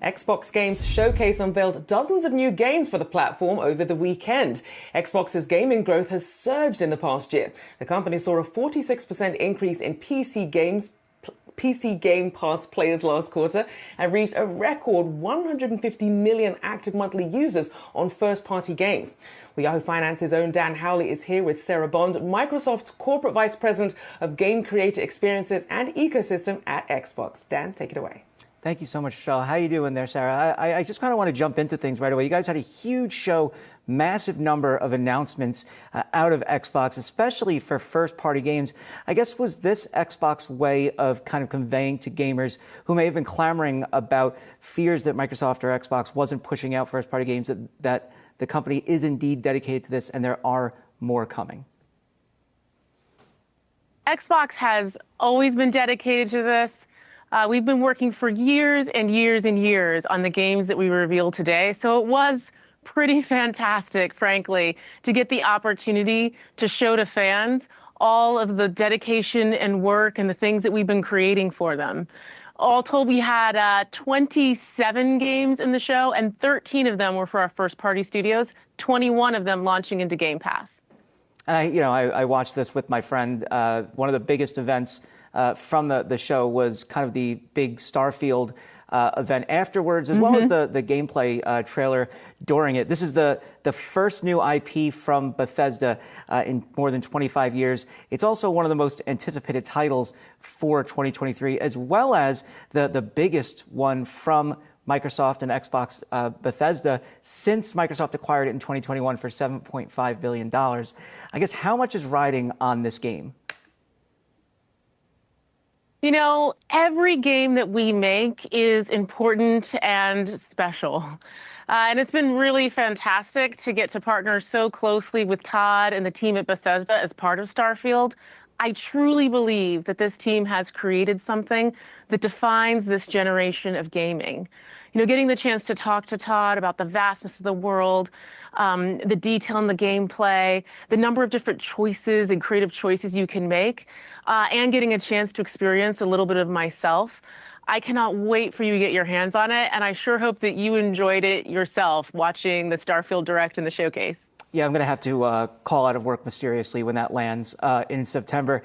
Xbox Games Showcase unveiled dozens of new games for the platform over the weekend. Xbox's gaming growth has surged in the past year. The company saw a 46% increase in PC Game Pass players last quarter and reached a record 150 million active monthly users on first-party games. Well, Yahoo Finance's own Dan Howley is here with Sarah Bond, Microsoft's Corporate Vice President of Game Creator Experiences and Ecosystem at Xbox. Dan, take it away. Thank you so much, Michelle. How you doing there, Sarah? I just kind of want to jump into things right away. You guys had a huge show, massive number of announcements out of Xbox, especially for first-party games. I guess, was this Xbox way of kind of conveying to gamers who may have been clamoring about fears that Microsoft or Xbox wasn't pushing out first-party games that the company is indeed dedicated to this and there are more coming? Xbox has always been dedicated to this. We've been working for years and years and years on the games that we revealed today, so it was pretty fantastic, frankly, to get the opportunity to show to fans all of the dedication and work and the things that we've been creating for them. All told, we had 27 games in the show, and 13 of them were for our first-party studios, 21 of them launching into Game Pass. I watched this with my friend. One of the biggest events from the show was kind of the big Starfield event afterwards, as well as the gameplay trailer during it. This is the first new IP from Bethesda in more than 25 years. It's also one of the most anticipated titles for 2023, as well as the biggest one from Microsoft and Xbox Bethesda since Microsoft acquired it in 2021 for $7.5 billion. I guess, how much is riding on this game? You know, every game that we make is important and special. And it's been really fantastic to get to partner so closely with Todd and the team at Bethesda as part of Starfield. I truly believe that this team has created something that defines this generation of gaming. You know, getting the chance to talk to Todd about the vastness of the world, the detail in the gameplay, the number of different choices and creative choices you can make, and getting a chance to experience a little bit of myself. I cannot wait for you to get your hands on it, and I sure hope that you enjoyed it yourself watching the Starfield Direct and the showcase. Yeah, I'm going to have to call out of work mysteriously when that lands in September.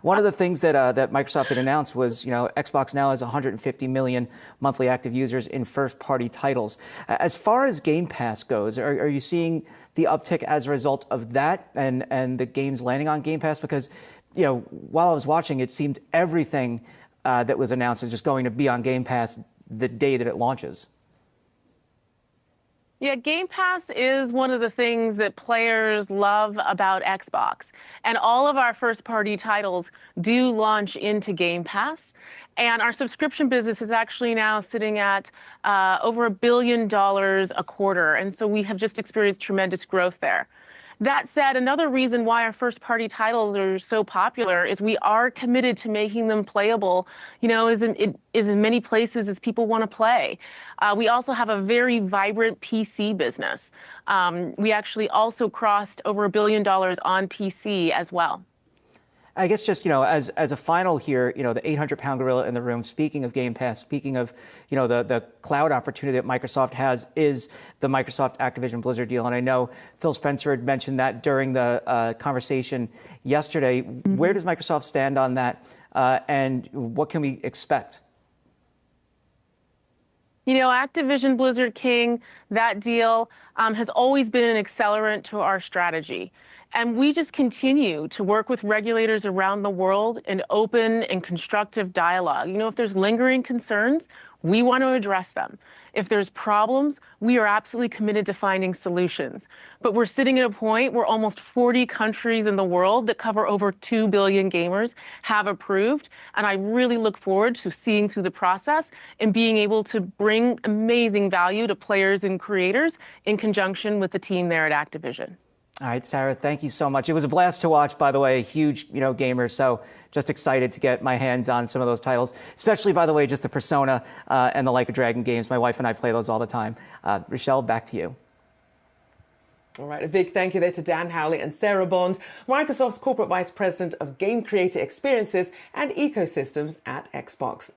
One of the things that Microsoft had announced was, Xbox now has 150 million monthly active users in first-party titles. As far as Game Pass goes, are you seeing the uptick as a result of that and the games landing on Game Pass? Because, while I was watching, it seemed everything that was announced is just going to be on Game Pass the day that it launches. Yeah, Game Pass is one of the things that players love about Xbox. And all of our first-party titles do launch into Game Pass. And our subscription business is actually now sitting at over $1 billion a quarter. And so we have just experienced tremendous growth there. That said, another reason why our first-party titles are so popular is we are committed to making them playable, as in many places as people want to play. We also have a very vibrant PC business. We actually also crossed over $1 billion on PC as well. I guess just, as a final here, the 800-pound gorilla in the room, speaking of Game Pass, speaking of, the cloud opportunity that Microsoft has is the Microsoft Activision Blizzard deal. And I know Phil Spencer had mentioned that during the conversation yesterday. Where does Microsoft stand on that? And what can we expect? Activision Blizzard King, that deal has always been an accelerant to our strategy. And we just continue to work with regulators around the world in open and constructive dialogue. If there's lingering concerns, we want to address them. If there's problems, we are absolutely committed to finding solutions. But we're sitting at a point where almost 40 countries in the world that cover over 2 billion gamers have approved. And I really look forward to seeing through the process and being able to bring amazing value to players and creators in conjunction with the team there at Activision. All right, Sarah, thank you so much. It was a blast to watch, by the way, huge, gamer. So just excited to get my hands on some of those titles, especially, by the way, just the Persona and the Like a Dragon games. My wife and I play those all the time. Rochelle, back to you. All right, a big thank you there to Dan Howley and Sarah Bond, Microsoft's Corporate Vice President of Game Creator Experiences and Ecosystems at Xbox.